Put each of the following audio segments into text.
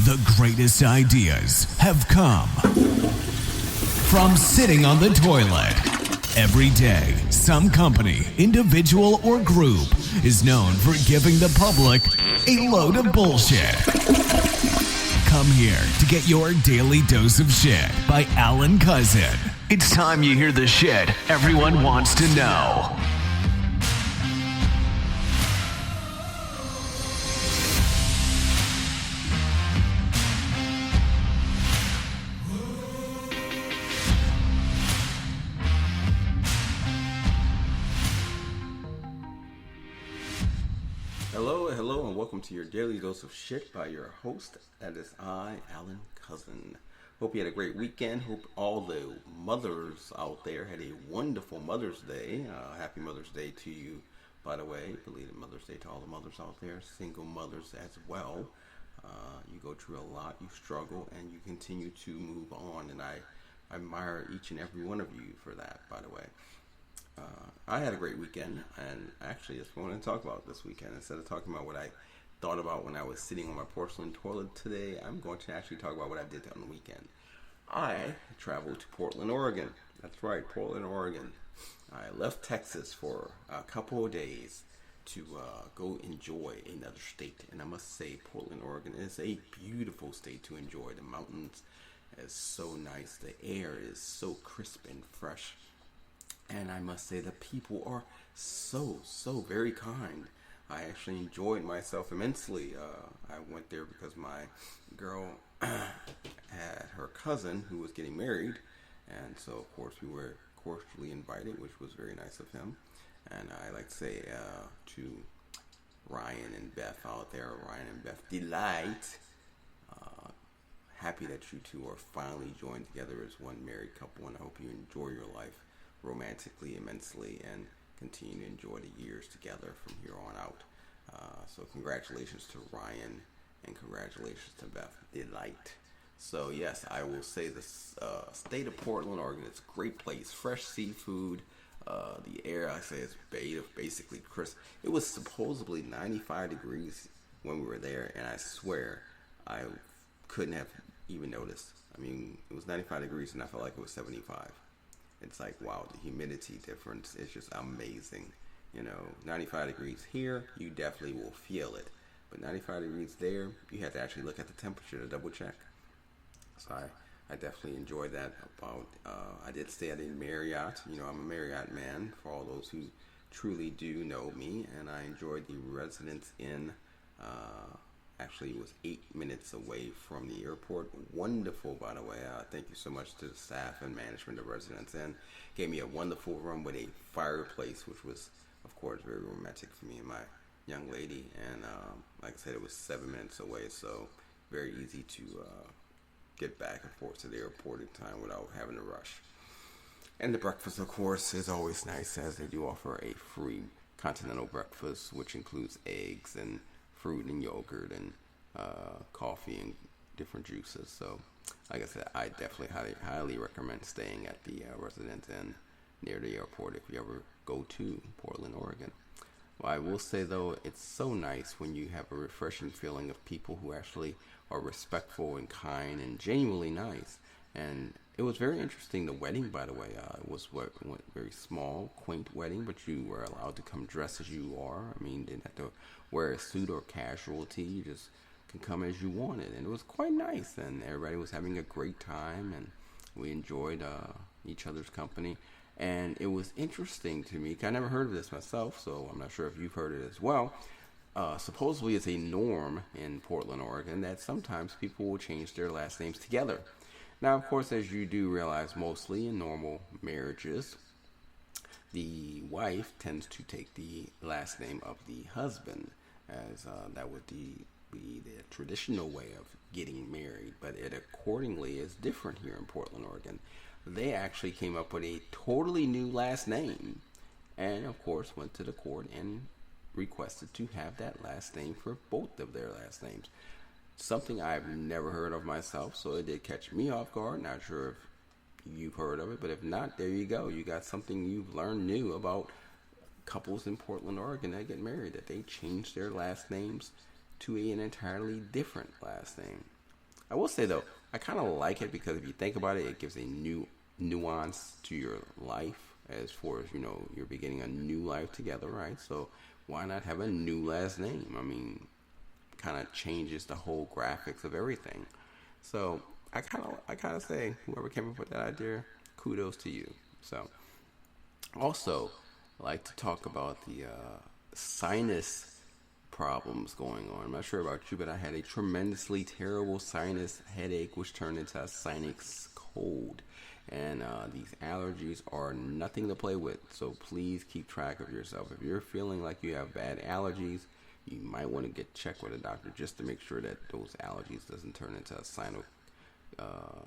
The greatest ideas have come from sitting on the toilet. Every day, some company, individual, or group is known for giving the public a load of bullshit. Come here to get your daily dose of shit by Alan Cousin. It's time you hear the shit everyone wants to know. Hello, and welcome to your daily dose of shit by your host. That is I, Alan Cousin. Hope you had a great weekend. Hope all the mothers out there had a wonderful Mother's Day. Happy Mother's Day to you, by the way. Belated Mother's Day to all the mothers out there, single mothers as well. You go through a lot, you struggle, and you continue to move on. And I admire each and every one of you for that, by the way. I had a great weekend, and actually that's what I want to talk about this weekend. Instead of talking about what I thought about when I was sitting on my porcelain toilet today, I'm going to actually talk about what I did on the weekend. I traveled to Portland, Oregon. That's right, Portland, Oregon. I left Texas for a couple of days to go enjoy another state. And I must say, Portland, Oregon is a beautiful state to enjoy. The mountains is so nice. The air is so crisp and fresh. And I must say the people are so very kind. I actually enjoyed myself immensely. I went there because my girl had her cousin who was getting married. And so, of course, we were cordially invited, which was very nice of him. And I like to say to Ryan and Beth out there, Ryan and Beth Delight, happy that you two are finally joined together as one married couple. And I hope you enjoy your life romantically immensely and continue to enjoy the years together from here on out. So congratulations to Ryan and congratulations to Beth Delight. So yes, I will say the state of Portland, Oregon is a great place. Fresh seafood. The air, I say, is basically crisp. It was supposedly 95 degrees when we were there, and I swear I couldn't have even noticed. I mean, it was 95 degrees and I felt like it was 75. It's like, wow, the humidity difference is just amazing. 95 degrees here, you definitely will feel it. But 95 degrees there, you have to actually look at the temperature to double check. So I definitely enjoyed that. I did stay at a Marriott. I'm a Marriott man for all those who truly do know me. And I enjoyed the Residence Inn. Actually, it was 8 minutes away from the airport. Wonderful, by the way. Thank you so much to the staff and management of Residence Inn. Gave me a wonderful room with a fireplace, which was, of course, very romantic for me and my young lady. And like I said, it was 7 minutes away, so very easy to get back and forth to the airport in time without having to rush. And the breakfast, of course, is always nice, as they do offer a free continental breakfast, which includes eggs and fruit and yogurt and coffee and different juices. So, like I said, I definitely highly recommend staying at the Residence Inn near the airport if you ever go to Portland, Oregon. Well, I will say, though, it's so nice when you have a refreshing feeling of people who actually are respectful and kind and genuinely nice. And it was very interesting. The wedding, by the way, it was a very small, quaint wedding, but you were allowed to come dressed as you are. I mean, didn't have to wear a suit or casualty. You just can come as you wanted. And it was quite nice. And everybody was having a great time. And we enjoyed each other's company. And it was interesting to me. I never heard of this myself, so I'm not sure if you've heard it as well. Supposedly it's a norm in Portland, Oregon, that sometimes people will change their last names together. Now, of course, as you do realize, mostly in normal marriages, the wife tends to take the last name of the husband, as that would be the traditional way of getting married. But it accordingly is different here in Portland, Oregon. They actually came up with a totally new last name, and of course went to the court and requested to have that last name for both of their last names. Something I've never heard of myself, so it did catch me off guard. Not sure if you've heard of it, but if not, there you go. You got something you've learned new about couples in Portland, Oregon that get married, that they change their last names to an entirely different last name. I will say though, I kind of like it because if you think about it, it gives a new nuance to your life as far as you're beginning a new life together, right? So why not have a new last name? I mean, kind of changes the whole graphics of everything. So I kind of say whoever came up with that idea, kudos to you. So also, I like to talk about the sinus problems going on. I'm not sure about you, but I had a tremendously terrible sinus headache, which turned into a sinus cold. And these allergies are nothing to play with. So please keep track of yourself. If you're feeling like you have bad allergies, you might want to get checked with a doctor just to make sure that those allergies doesn't turn into a sinus uh,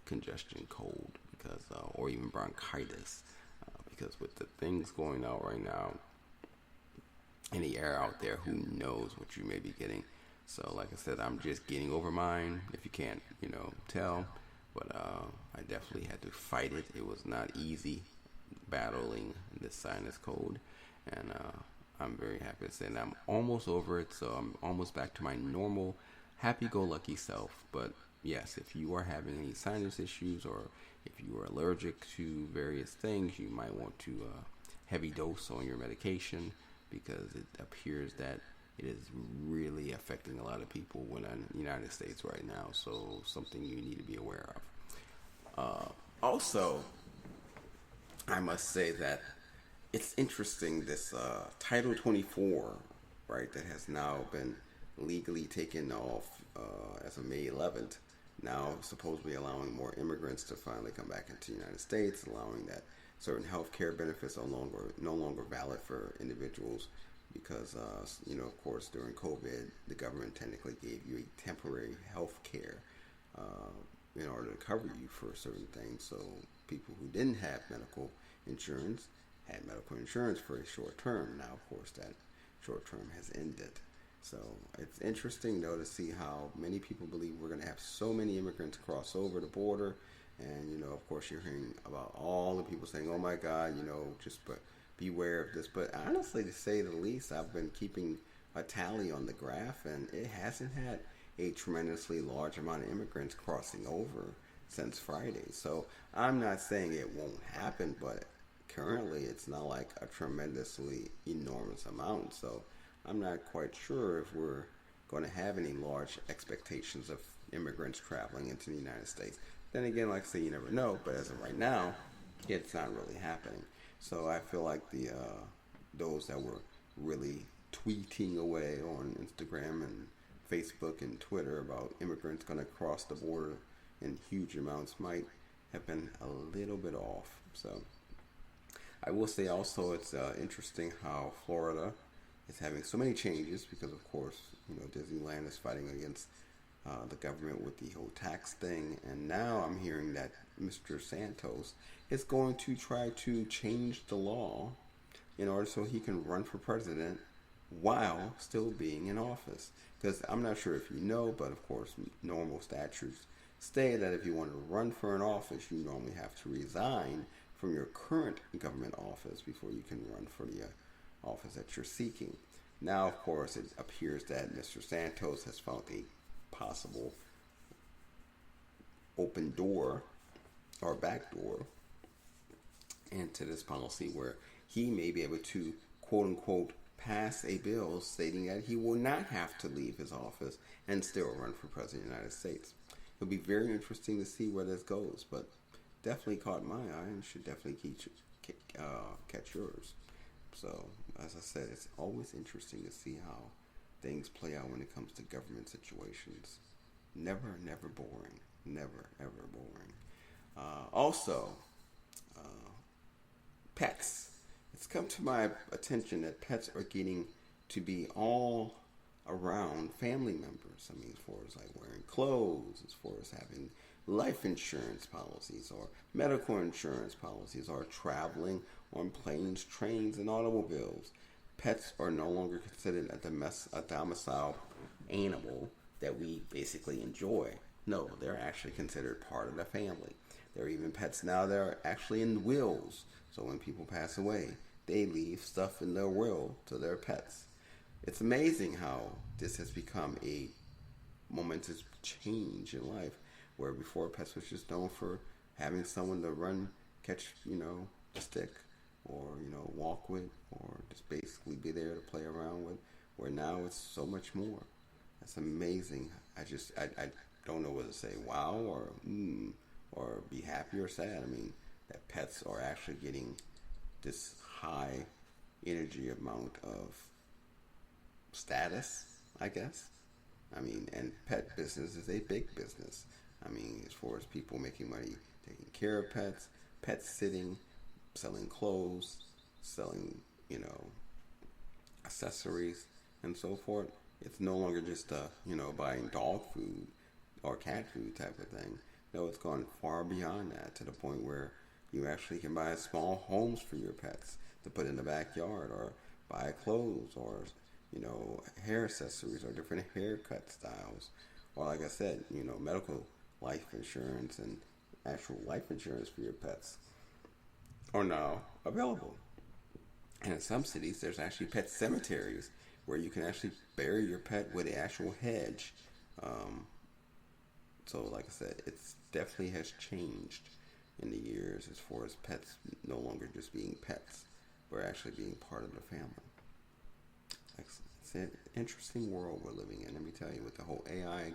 congestion cold, because or even bronchitis, because with the things going out right now in the air out there, who knows what you may be getting. So like I said, I'm just getting over mine, if you can't tell, but I definitely had to fight it. It was not easy battling this sinus cold, and I'm very happy to say that I'm almost over it, so I'm almost back to my normal happy-go-lucky self. But yes, if you are having any sinus issues, or if you are allergic to various things, you might want to heavy dose on your medication, because it appears that it is really affecting a lot of people in the United States right now. So something you need to be aware of. Also, I must say that it's interesting, this Title 24, right, that has now been legally taken off as of May 11th, now supposedly allowing more immigrants to finally come back into the United States, allowing that certain health care benefits are no longer valid for individuals because, of course, during COVID, the government technically gave you a temporary health care in order to cover you for certain things. So people who didn't have medical insurance had medical insurance for a short term. Now, of course, that short term has ended. So it's interesting, though, to see how many people believe we're going to have so many immigrants cross over the border. And, of course, you're hearing about all the people saying, oh, my God, just beware of this. But honestly, to say the least, I've been keeping a tally on the graph, and it hasn't had a tremendously large amount of immigrants crossing over since Friday. So I'm not saying it won't happen, but currently it's not like a tremendously enormous amount. So I'm not quite sure if we're going to have any large expectations of immigrants traveling into the United States. Then again, like I say, you never know, but as of right now, it's not really happening. So I feel like the those that were really tweeting away on Instagram and Facebook and Twitter about immigrants going to cross the border in huge amounts might have been a little bit off. So I will say also it's interesting how Florida is having so many changes because, of course, Disneyland is fighting against the government with the whole tax thing, and now I'm hearing that Mr. Santos is going to try to change the law in order so he can run for president while still being in office. Because I'm not sure if you know, but of course normal statutes say that if you want to run for an office, you normally have to resign from your current government office before you can run for the office that you're seeking. Now, of course, it appears that Mr. Santos has found a possible open door or back door into this policy where he may be able to, quote unquote, pass a bill stating that he will not have to leave his office and still run for president of the United States. It'll be very interesting to see where this goes, but definitely caught my eye and should definitely catch yours. So, as I said, it's always interesting to see how things play out when it comes to government situations. Never, never boring. Never, ever boring. Also, pets. It's come to my attention that pets are getting to be all around family members. I mean, as far as like wearing clothes, as far as having life insurance policies or medical insurance policies or traveling on planes, trains, and automobiles. Pets are no longer considered a domicile animal that we basically enjoy. No, they're actually considered part of the family. There are even pets now that are actually in wills. So when people pass away, they leave stuff in their will to their pets. It's amazing how this has become a momentous change in life, where before pets was just known for having someone to catch, the stick, or, walk with, or just basically be there to play around with, where now it's so much more. That's amazing. I don't know whether to say wow or be happy or sad. I mean, that pets are actually getting this high energy amount of status, I guess. I mean, and pet business is a big business. I mean, as far as people making money taking care of pets, pet sitting, selling clothes, selling, accessories and so forth. It's no longer just, buying dog food or cat food type of thing. No, it's gone far beyond that, to the point where you actually can buy small homes for your pets to put in the backyard, or buy clothes, or, hair accessories, or different haircut styles. Or, like I said, medical life insurance and actual life insurance for your pets are now available. And in some cities, there's actually pet cemeteries where you can actually bury your pet with an actual hedge. So, like I said, it definitely has changed in the years, as far as pets no longer just being pets, but actually being part of the family. It's an interesting world we're living in. Let me tell you, with the whole AI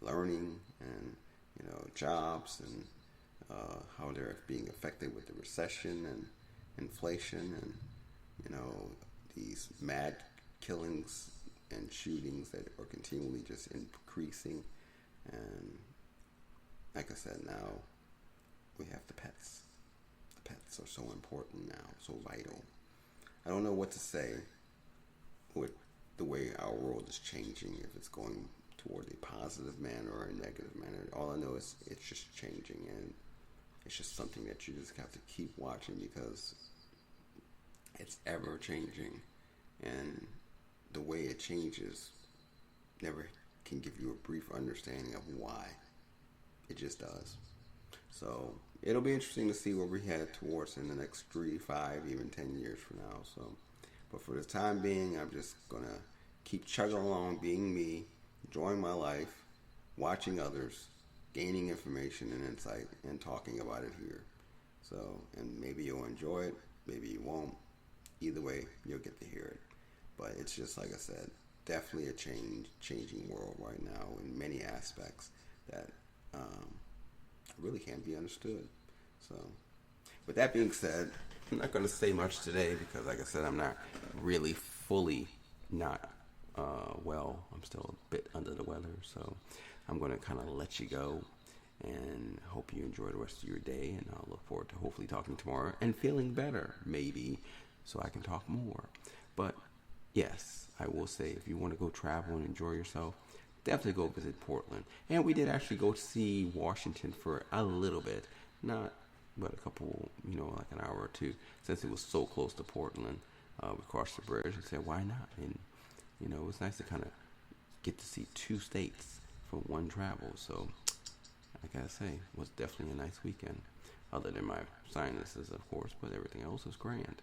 learning and jobs, and how they're being affected with the recession and inflation, and these mad killings and shootings that are continually just increasing. And like I said, now we have the pets. The pets are so important now, so vital. I don't know what to say with the way our world is changing, if it's going toward a positive manner or a negative manner. All I know is it's just changing, and it's just something that you just have to keep watching, because it's ever changing, and the way it changes never can give you a brief understanding of why. It just does. So it'll be interesting to see where we head towards in the next 3, 5, even 10 years from now. So, but for the time being, I'm just gonna keep chugging along, being me, enjoying my life, watching others, gaining information and insight, and talking about it here. So, and maybe you'll enjoy it, maybe you won't. Either way, you'll get to hear it. But it's just, like I said, definitely a changing world right now in many aspects that really can't be understood. So, with that being said, I'm not going to say much today, because, like I said, I'm not really fully not well. I'm still a bit under the weather, so I'm going to kind of let you go, and hope you enjoy the rest of your day, and I'll look forward to hopefully talking tomorrow and feeling better, maybe, so I can talk more. But yes, I will say, if you want to go travel and enjoy yourself, definitely go visit Portland. And we did actually go to see Washington for a little bit, not but a couple, like an hour or two, since it was so close to Portland. We crossed the bridge and said, why not? And it was nice to kind of get to see 2 states for one travel. So I gotta say, it was definitely a nice weekend, other than my sinuses, of course, but everything else was grand.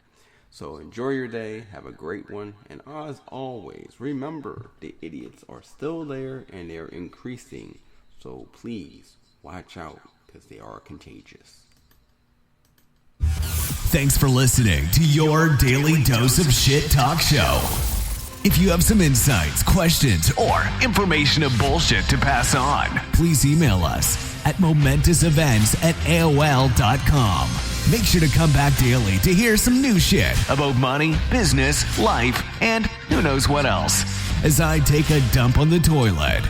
So enjoy your day, have a great one, and as always, remember, the idiots are still there, and they're increasing. So please watch out, because they are contagious. Thanks for listening to your daily dose of shit talk show. If you have some insights, questions, or information of bullshit to pass on, please email us at momentousevents@aol.com. Make sure to come back daily to hear some new shit about money, business, life, and who knows what else, as I take a dump on the toilet.